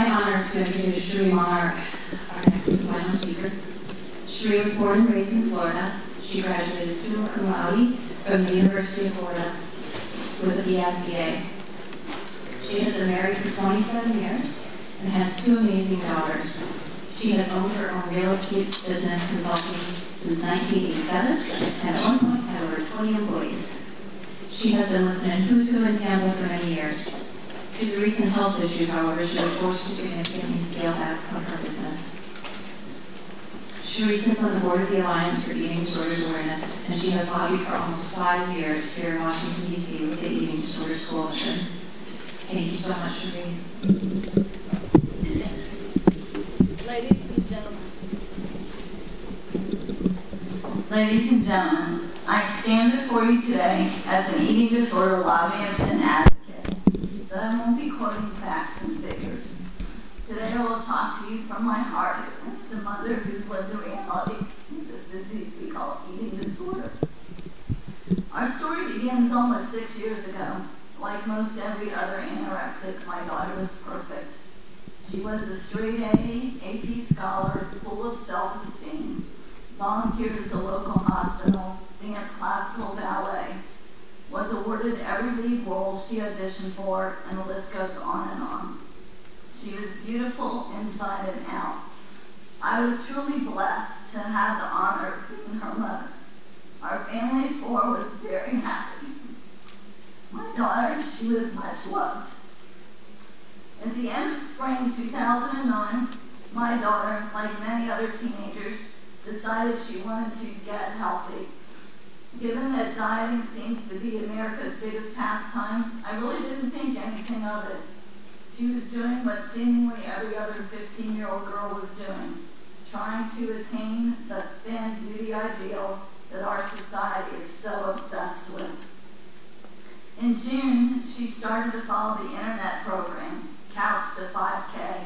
my honor to introduce Cherie Monarch, our next and final speaker. Cherie was born and raised in Florida. She graduated summa cum laude from the University of Florida with a BSBA. She has been married for 27 years and has 2 amazing daughters. She has owned her own real estate business consulting since 1987 and at one point had over 20 employees. She has been listed in Who's Who in Tampa for many years. Due to recent health issues, however, she was forced to significantly scale back on her business. Cherie sits on the board of the Alliance for Eating Disorders Awareness, and she has lobbied for almost 5 years here in Washington, D.C. with the Eating Disorders Coalition. Thank you so much, Cherie. Ladies and gentlemen, I stand before you today as an eating disorder lobbyist and advocate, but I won't be quoting facts and figures. Today I will talk to you from my heart as a mother who's lived the reality of this disease we call eating disorder. Our story begins almost 6 years ago. Like most every other anorexic, my daughter was perfect. She was a straight A, AP scholar, full of self-esteem, volunteered at the local hospital, danced classical ballet, was awarded every lead role she auditioned for, and the list goes on and on. She was beautiful inside and out. I was truly blessed to have the honor of being her mother. Our family of 4 was very happy. My daughter, she was much loved. At the end of spring 2009, my daughter, like many other teenagers, decided she wanted to get healthy. Given that dieting seems to be America's biggest pastime, I really didn't think anything of it. She was doing what seemingly every other 15-year-old girl was doing, trying to attain the thin beauty ideal that our society is so obsessed with. In June, she started to follow the internet program, Couch to 5K.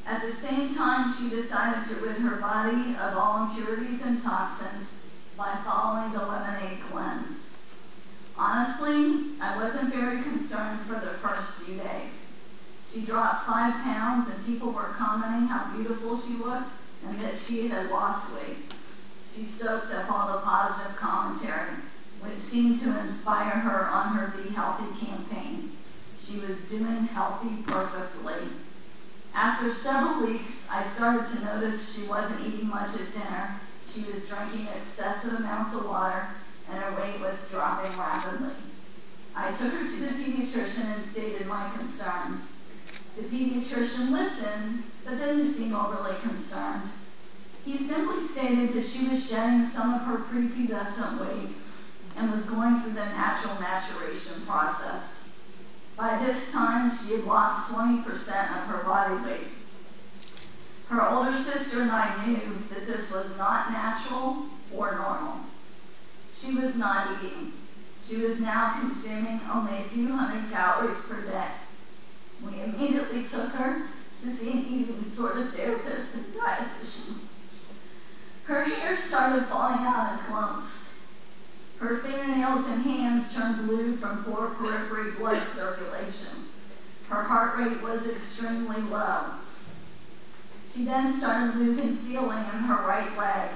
At the same time, she decided to rid her body of all impurities and toxins by following the Lemonade Cleanse. Honestly, I wasn't very concerned for the first few days. She dropped 5 pounds and people were commenting how beautiful she looked and that she had lost weight. She soaked up all the positive commentary, which seemed to inspire her on her Be Healthy campaign. She was doing healthy perfectly. After several weeks, I started to notice she wasn't eating much at dinner. She was drinking excessive amounts of water, and her weight was dropping rapidly. I took her to the pediatrician and stated my concerns. The pediatrician listened, but didn't seem overly concerned. He simply stated that she was shedding some of her prepubescent weight and was going through the natural maturation process. By this time, she had lost 20% of her body weight. Her older sister and I knew that this was not natural or normal. She was not eating. She was now consuming only a few hundred calories per day. We immediately took her to see an eating disorder therapist and dietitian. Her hair started falling out in clumps. Her fingernails and hands turned blue from poor periphery blood circulation. Her heart rate was extremely low. She then started losing feeling in her right leg.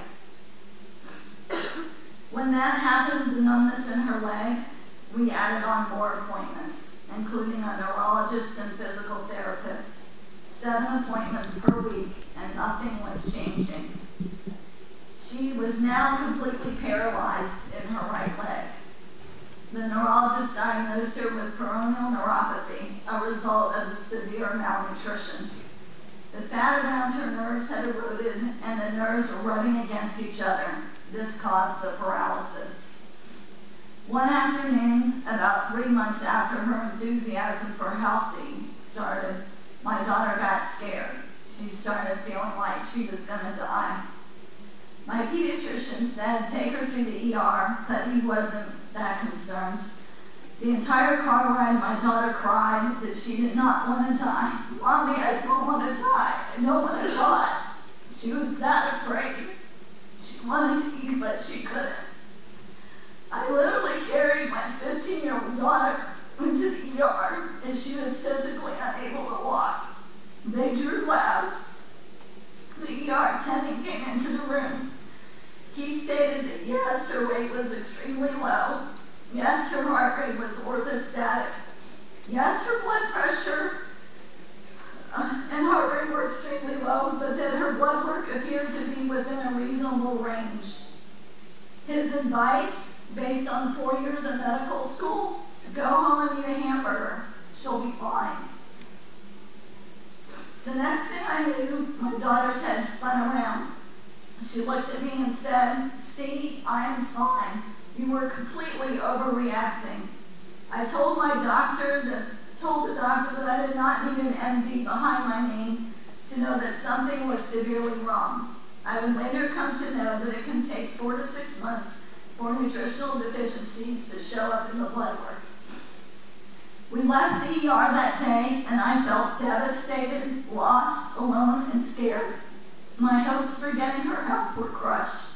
When that happened, the numbness in her leg, we added on more appointments, including a neurologist and physical therapist. 7 appointments per week, and nothing was changing. She was now completely paralyzed in her right leg. The neurologist diagnosed her with peroneal neuropathy, a result of the severe malnutrition. The fat around her nerves had eroded, and the nerves were rubbing against each other. This caused the paralysis. One afternoon, about 3 months after her enthusiasm for healthy started, my daughter got scared. She started feeling like she was going to die. My pediatrician said, take her to the ER, but he wasn't that concerned. The entire car ride, my daughter cried that she did not want to die. Mommy, I don't want to die. I don't want to die. She was that afraid. She wanted to eat, but she couldn't. I literally carried my 15-year-old daughter into the ER, and she was physically unable to walk. They drew labs. The ER attendant came into the room. He stated that yes, her weight was extremely low. Yes, her heart rate was orthostatic. Yes, her blood pressure and heart rate were extremely low, but that her blood work appeared to be within a reasonable range. His advice, based on 4 years of medical school, go home and eat a hamburger. She'll be fine. The next thing I knew, my daughter's head spun around. She looked at me and said, "See, I am fine. You were completely overreacting." I told the doctor that I did not need an MD behind my name to know that something was severely wrong. I would later come to know that it can take 4 to 6 months for nutritional deficiencies to show up in the blood work. We left the ER that day, and I felt devastated, lost, alone, and scared. My hopes for getting her help were crushed.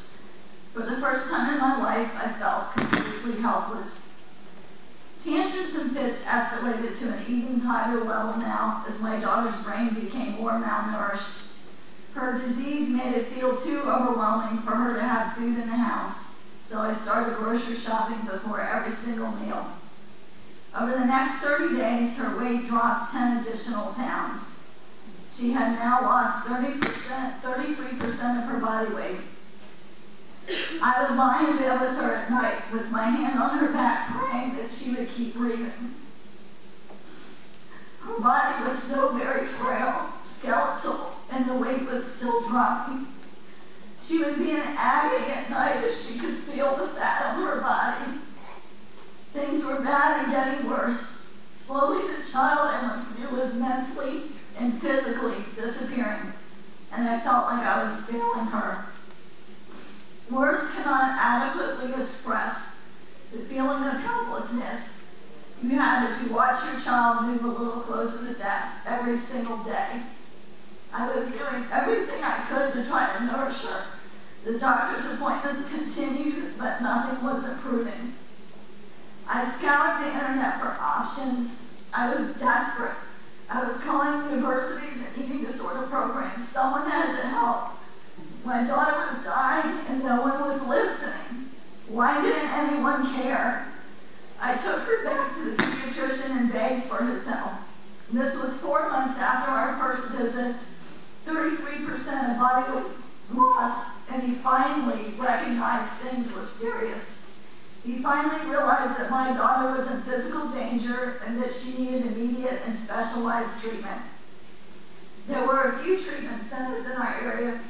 For the first time in my life, I felt completely helpless. Tantrums and fits escalated to an even higher level now as my daughter's brain became more malnourished. Her disease made it feel too overwhelming for her to have food in the house, so I started grocery shopping before every single meal. Over the next 30 days, her weight dropped 10 additional pounds. She had now lost 33% of her body weight. I would lie in bed with her at night with my hand on her back, praying that she would keep breathing. Her body was so very frail, skeletal, and the weight was still dropping. She would be in agony at night as she could feel the fat on her body. Things were bad and getting worse. Slowly, the child I once knew was mentally and physically disappearing, and I felt like I was failing her. Words cannot adequately express the feeling of helplessness you have as you watch your child move a little closer to death every single day. I was doing everything I could to try to nourish her. The doctor's appointments continued, but nothing was improving. I scoured the internet for options. I was desperate. I was calling universities and eating disorder programs. Someone had to help. My daughter was dying and no one was listening. Why didn't anyone care? I took her back to the pediatrician and begged for his help. This was 4 months after our first visit, 33% of body weight loss, and he finally recognized things were serious. He finally realized that my daughter was in physical danger and that she needed immediate and specialized treatment. There were a few treatment centers in our area,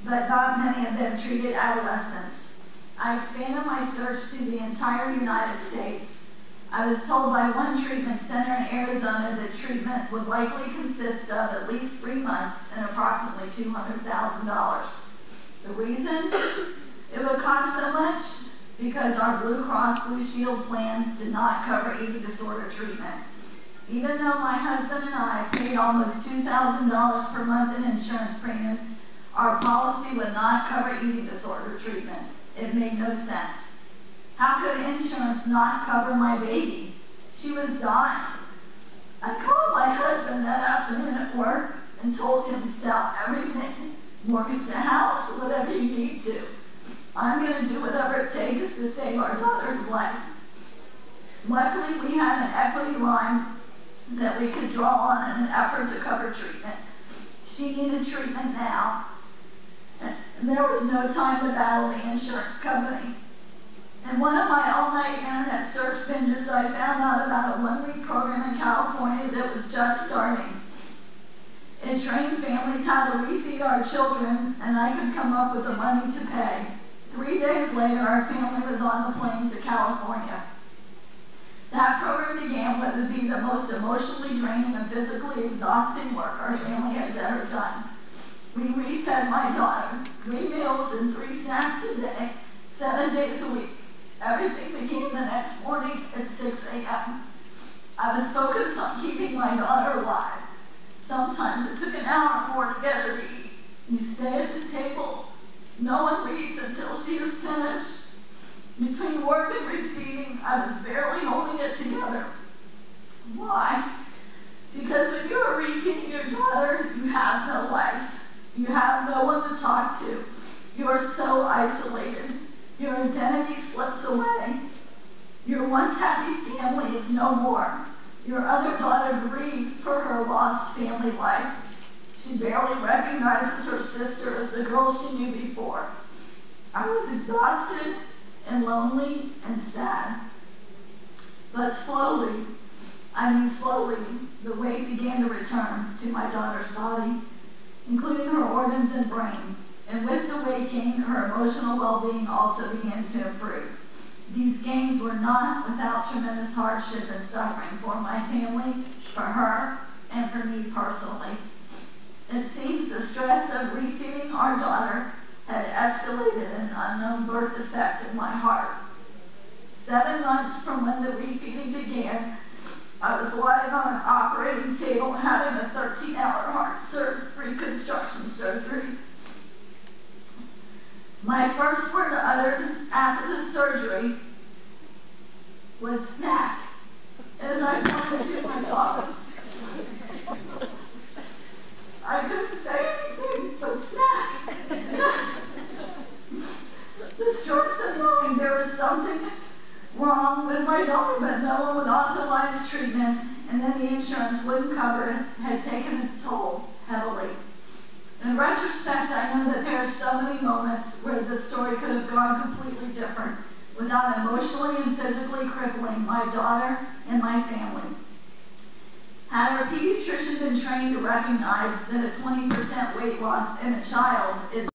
but not many of them treated adolescents. I expanded my search to the entire United States. I was told by one treatment center in Arizona that treatment would likely consist of at least 3 months and approximately $200,000. The reason? It would cost so much because our Blue Cross Blue Shield plan did not cover eating disorder treatment. Even though my husband and I paid almost $2,000 per month in insurance premiums, our policy would not cover eating disorder treatment. It made no sense. How could insurance not cover my baby? She was dying. I called my husband that afternoon at work and told him to sell everything, mortgage the house, whatever you need to. I'm going to do whatever it takes to save our daughter's life. Luckily, we had an equity line that we could draw on in an effort to cover treatment. She needed treatment now, and there was no time to battle the insurance company. In one of my all-night internet search binges, I found out about a one-week program in California that was just starting. It trained families how to refeed our children, and I could come up with the money to pay. 3 days later, our family was on the plane to California. That program began what would be the most emotionally draining and physically exhausting work our family has ever done. We refed my daughter, 3 meals and 3 snacks a day, 7 days a week. Everything began the next morning at 6 a.m. I was focused on keeping my daughter alive. Sometimes it took an hour or more to get her to eat. You stay at the table. No one leaves until she is finished. Between work and refeeding, I was barely holding it together. Why? Because when you are refeeding your daughter, to. You are so isolated. Your identity slips away. Your once happy family is no more. Your other daughter grieves for her lost family life. She barely recognizes her sister as the girl she knew before. I was exhausted and lonely and sad. But slowly, the weight began to return to my daughter's body, including her organs and brain. And with the weight gain, her emotional well-being also began to improve. These gains were not without tremendous hardship and suffering for my family, for her, and for me personally. It seems the stress of refeeding our daughter had escalated an unknown birth defect in my heart. 7 months from when the refeeding began, I was lying on an operating table having a 13-hour heart reconstruction surgery. My first word uttered after the surgery was snack, as I pointed to my daughter. I couldn't say anything but snack, snack. The stress of knowing there was something wrong with my daughter, but no one would authorize treatment, and then the insurance wouldn't cover it, had taken its toll heavily. In retrospect, I know that there are so many moments where the story could have gone completely different without emotionally and physically crippling my daughter and my family. Had our pediatrician been trained to recognize that a 20% weight loss in a child is